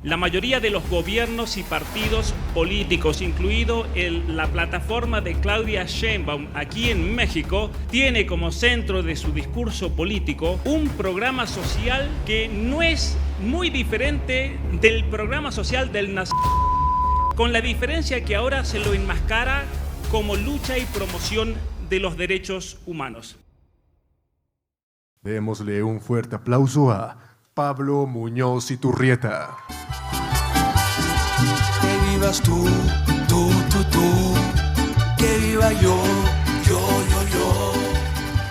La mayoría de los gobiernos y partidos políticos, incluido la plataforma de Claudia Sheinbaum aquí en México, tiene como centro de su discurso político un programa social que no es muy diferente del programa social del nazismo, con la diferencia que ahora se lo enmascara como lucha y promoción de los derechos humanos. Démosle un fuerte aplauso a Pablo Muñoz Iturrieta. Que vivas tú, que viva yo,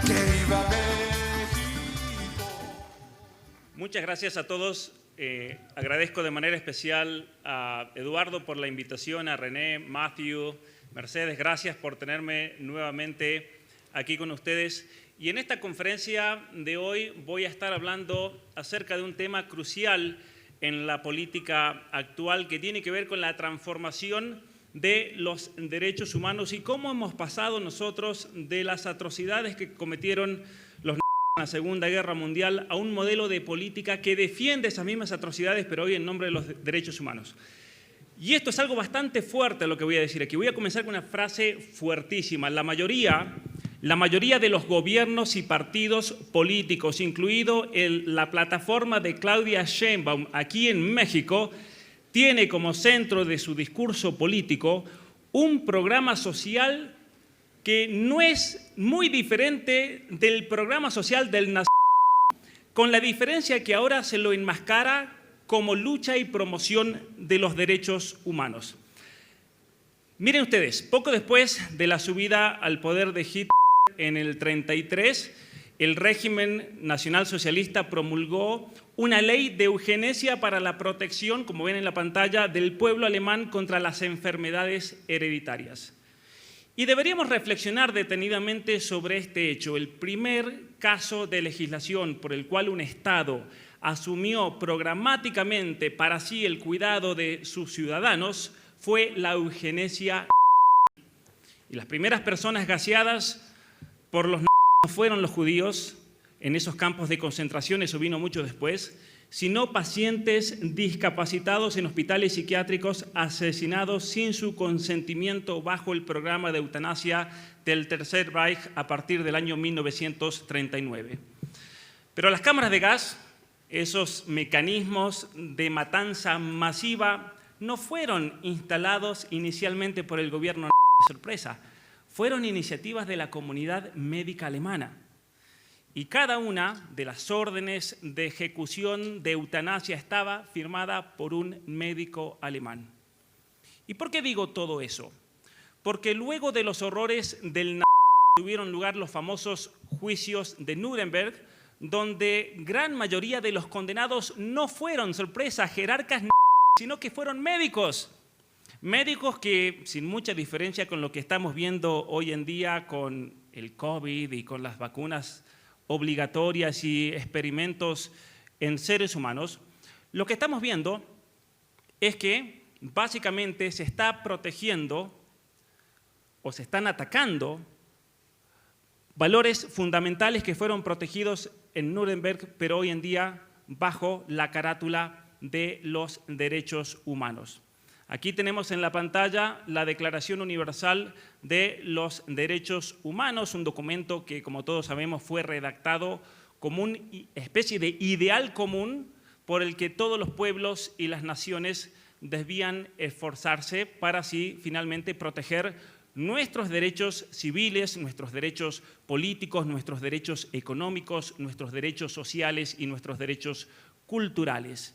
que viva México. Muchas gracias a todos. Agradezco de manera especial a Eduardo por la invitación, a René, Matthew, Mercedes, gracias por tenerme nuevamente aquí con ustedes. Y en esta conferencia de hoy voy a estar hablando acerca de un tema crucial en la política actual que tiene que ver con la transformación de los derechos humanos y cómo hemos pasado nosotros de las atrocidades que cometieron los nazis en la Segunda Guerra Mundial a un modelo de política que defiende esas mismas atrocidades, pero hoy en nombre de los derechos humanos. Y esto es algo bastante fuerte lo que voy a decir aquí. Voy a comenzar con una frase fuertísima. La mayoría de los gobiernos y partidos políticos, incluido la plataforma de Claudia Sheinbaum aquí en México, tiene como centro de su discurso político un programa social que no es muy diferente del programa social del nazismo, con la diferencia que ahora se lo enmascara como lucha y promoción de los derechos humanos. Miren ustedes, poco después de la subida al poder de Hitler en el 33, el régimen nacionalsocialista promulgó una ley de eugenesia para la protección, como ven en la pantalla, del pueblo alemán contra las enfermedades hereditarias. Y deberíamos reflexionar detenidamente sobre este hecho. El primer caso de legislación por el cual un Estado asumió programáticamente para sí el cuidado de sus ciudadanos fue la eugenesia. Y las primeras personas gaseadas por los nazis no fueron los judíos en esos campos de concentración, eso vino mucho después, sino pacientes discapacitados en hospitales psiquiátricos asesinados sin su consentimiento bajo el programa de eutanasia del Tercer Reich a partir del año 1939. Pero las cámaras de gas, esos mecanismos de matanza masiva, no fueron instalados inicialmente por el gobierno de sorpresa. Fueron iniciativas de la comunidad médica alemana. Y cada una de las órdenes de ejecución de eutanasia estaba firmada por un médico alemán. ¿Y por qué digo todo eso? Porque luego de los horrores del nazismo tuvieron lugar los famosos juicios de Nuremberg, donde gran mayoría de los condenados no fueron, sorpresa, jerarcas, sino que fueron médicos. Médicos que, sin mucha diferencia con lo que estamos viendo hoy en día con el COVID y con las vacunas obligatorias y experimentos en seres humanos, lo que estamos viendo es que básicamente se está protegiendo o se están atacando valores fundamentales que fueron protegidos en Nuremberg, pero hoy en día bajo la carátula de los derechos humanos. Aquí tenemos en la pantalla la Declaración Universal de los Derechos Humanos, un documento que, como todos sabemos, fue redactado como una especie de ideal común por el que todos los pueblos y las naciones debían esforzarse para así finalmente proteger nuestros derechos civiles, nuestros derechos políticos, nuestros derechos económicos, nuestros derechos sociales y nuestros derechos culturales.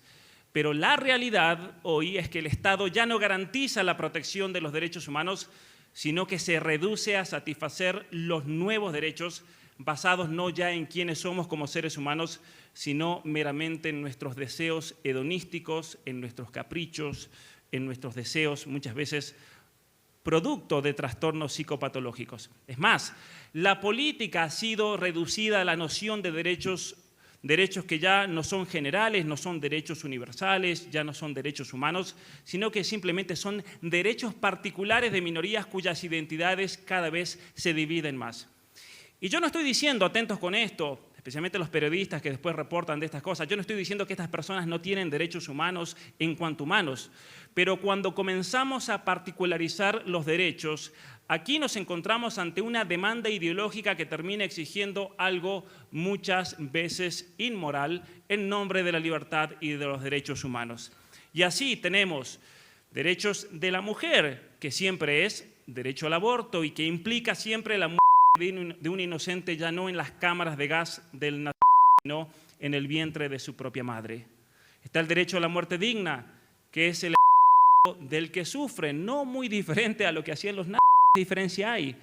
Pero la realidad hoy es que el Estado ya no garantiza la protección de los derechos humanos, sino que se reduce a satisfacer los nuevos derechos basados no ya en quiénes somos como seres humanos, sino meramente en nuestros deseos hedonísticos, en nuestros caprichos, en nuestros deseos muchas veces producto de trastornos psicopatológicos. Es más, la política ha sido reducida a la noción de derechos que ya no son generales, no son derechos universales, ya no son derechos humanos, sino que simplemente son derechos particulares de minorías cuyas identidades cada vez se dividen más. Y yo no estoy diciendo, atentos con esto, especialmente los periodistas que después reportan de estas cosas. Yo no estoy diciendo que estas personas no tienen derechos humanos en cuanto humanos, pero cuando comenzamos a particularizar los derechos, aquí nos encontramos ante una demanda ideológica que termina exigiendo algo muchas veces inmoral en nombre de la libertad y de los derechos humanos. Y así tenemos derechos de la mujer, que siempre es derecho al aborto y que implica siempre la muerte de un inocente, ya no en las cámaras de gas del nacimiento, sino en el vientre de su propia madre. Está el derecho a la muerte digna, que es el del que sufre, no muy diferente a lo que hacían los nazis, ¿qué diferencia hay?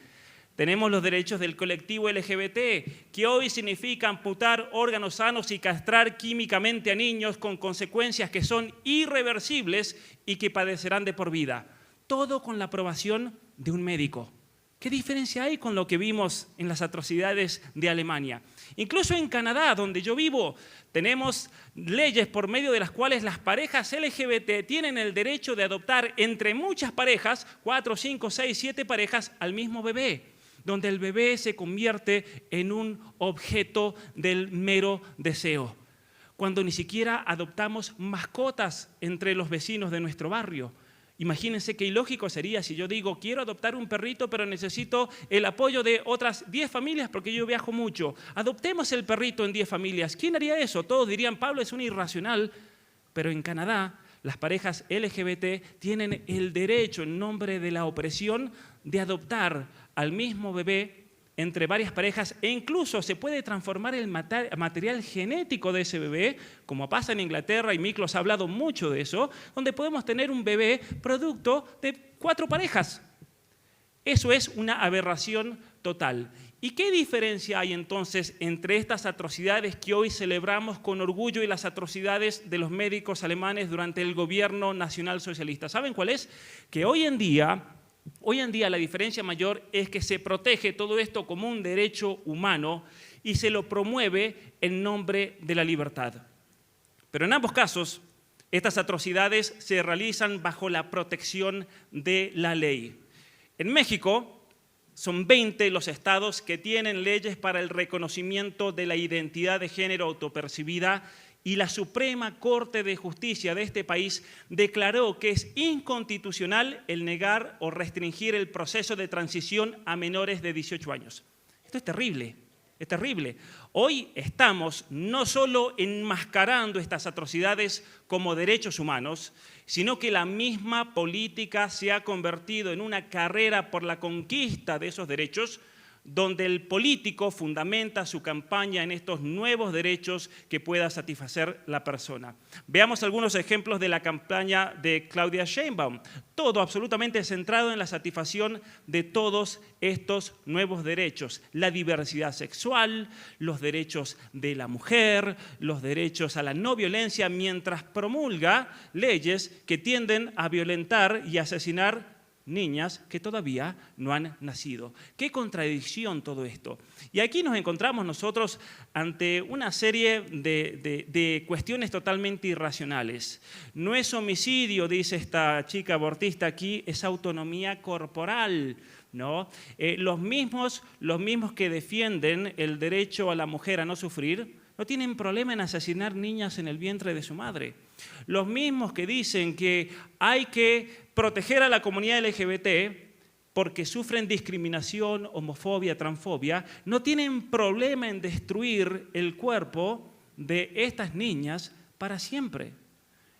Tenemos los derechos del colectivo LGBT, que hoy significa amputar órganos sanos y castrar químicamente a niños con consecuencias que son irreversibles y que padecerán de por vida. Todo con la aprobación de un médico. ¿Qué diferencia hay con lo que vimos en las atrocidades de Alemania? Incluso en Canadá, donde yo vivo, tenemos leyes por medio de las cuales las parejas LGBT tienen el derecho de adoptar entre muchas parejas, 4, 5, 6, 7 parejas, al mismo bebé, donde el bebé se convierte en un objeto del mero deseo. Cuando ni siquiera adoptamos mascotas entre los vecinos de nuestro barrio. Imagínense qué ilógico sería si yo digo, quiero adoptar un perrito, pero necesito el apoyo de otras 10 familias porque yo viajo mucho. Adoptemos el perrito en 10 familias. ¿Quién haría eso? Todos dirían, Pablo es un irracional. Pero en Canadá, las parejas LGBT tienen el derecho, en nombre de la opresión, de adoptar al mismo bebé entre varias parejas e incluso se puede transformar el material genético de ese bebé, como pasa en Inglaterra, y Miklos ha hablado mucho de eso, donde podemos tener un bebé producto de 4 parejas. Eso es una aberración total. ¿Y qué diferencia hay entonces entre estas atrocidades que hoy celebramos con orgullo y las atrocidades de los médicos alemanes durante el gobierno nacionalsocialista? ¿Saben cuál es? Que hoy en día la diferencia mayor es que se protege todo esto como un derecho humano y se lo promueve en nombre de la libertad. Pero en ambos casos, estas atrocidades se realizan bajo la protección de la ley. En México, son 20 los estados que tienen leyes para el reconocimiento de la identidad de género autopercibida y la Suprema Corte de Justicia de este país declaró que es inconstitucional el negar o restringir el proceso de transición a menores de 18 años. Esto es terrible, es terrible. Hoy estamos no solo enmascarando estas atrocidades como derechos humanos, sino que la misma política se ha convertido en una carrera por la conquista de esos derechos, donde el político fundamenta su campaña en estos nuevos derechos que pueda satisfacer la persona. Veamos algunos ejemplos de la campaña de Claudia Sheinbaum. Todo absolutamente centrado en la satisfacción de todos estos nuevos derechos. La diversidad sexual, los derechos de la mujer, los derechos a la no violencia, mientras promulga leyes que tienden a violentar y asesinar niñas que todavía no han nacido. ¡Qué contradicción todo esto! Y aquí nos encontramos nosotros ante una serie de cuestiones totalmente irracionales. No es homicidio, dice esta chica abortista aquí, es autonomía corporal, ¿no? Los mismos que defienden el derecho a la mujer a no sufrir, no tienen problema en asesinar niñas en el vientre de su madre. Los mismos que dicen que hay que proteger a la comunidad LGBT porque sufren discriminación, homofobia, transfobia, no tienen problema en destruir el cuerpo de estas niñas para siempre.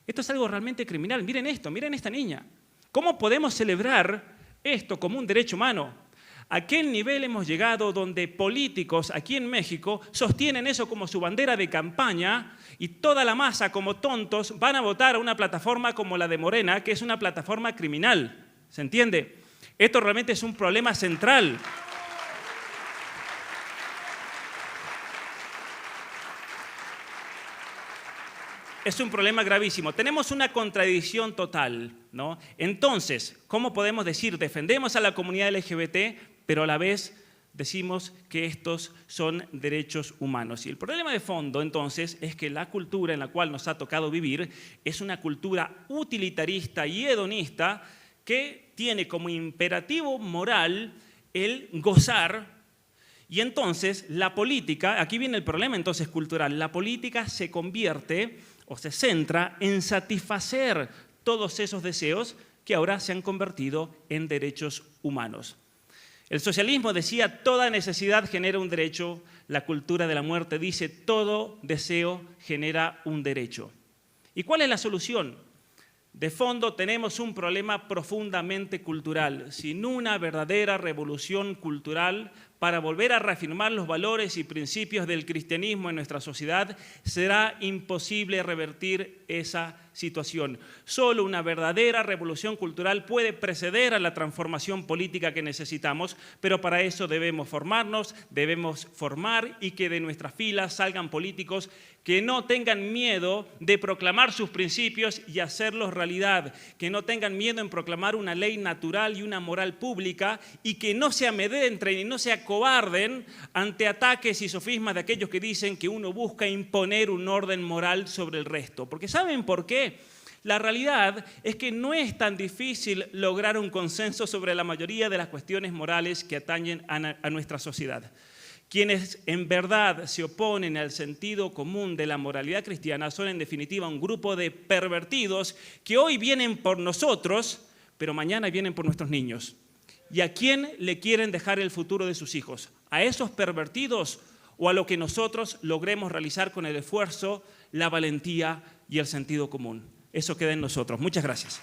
Esto es algo realmente criminal. Miren esto, miren esta niña. ¿Cómo podemos celebrar esto como un derecho humano? ¿A qué nivel hemos llegado donde políticos aquí en México sostienen eso como su bandera de campaña y toda la masa como tontos van a votar a una plataforma como la de Morena, que es una plataforma criminal? ¿Se entiende? Esto realmente es un problema central. Es un problema gravísimo. Tenemos una contradicción total, ¿no? Entonces, ¿cómo podemos decir defendemos a la comunidad LGBT, pero a la vez decimos que estos son derechos humanos? Y el problema de fondo, entonces, es que la cultura en la cual nos ha tocado vivir es una cultura utilitarista y hedonista que tiene como imperativo moral el gozar Y entonces la política, aquí viene el problema entonces cultural, la política se convierte o se centra en satisfacer todos esos deseos que ahora se han convertido en derechos humanos. El socialismo decía, toda necesidad genera un derecho. La cultura de la muerte dice, todo deseo genera un derecho. ¿Y cuál es la solución? De fondo tenemos un problema profundamente cultural. Sin una verdadera revolución cultural para volver a reafirmar los valores y principios del cristianismo en nuestra sociedad, será imposible revertir esa situación. Solo una verdadera revolución cultural puede preceder a la transformación política que necesitamos, pero para eso debemos formarnos, debemos formar y que de nuestras filas salgan políticos que no tengan miedo de proclamar sus principios y hacerlos realidad, que no tengan miedo en proclamar una ley natural y una moral pública y que no se amedrenten y no se acobarden ante ataques y sofismas de aquellos que dicen que uno busca imponer un orden moral sobre el resto. Porque ¿saben por qué? La realidad es que no es tan difícil lograr un consenso sobre la mayoría de las cuestiones morales que atañen a nuestra sociedad. Quienes en verdad se oponen al sentido común de la moralidad cristiana son en definitiva un grupo de pervertidos que hoy vienen por nosotros, pero mañana vienen por nuestros niños. ¿Y a quién le quieren dejar el futuro de sus hijos? ¿A esos pervertidos o a lo que nosotros logremos realizar con el esfuerzo, la valentía y el sentido común? Eso queda en nosotros. Muchas gracias.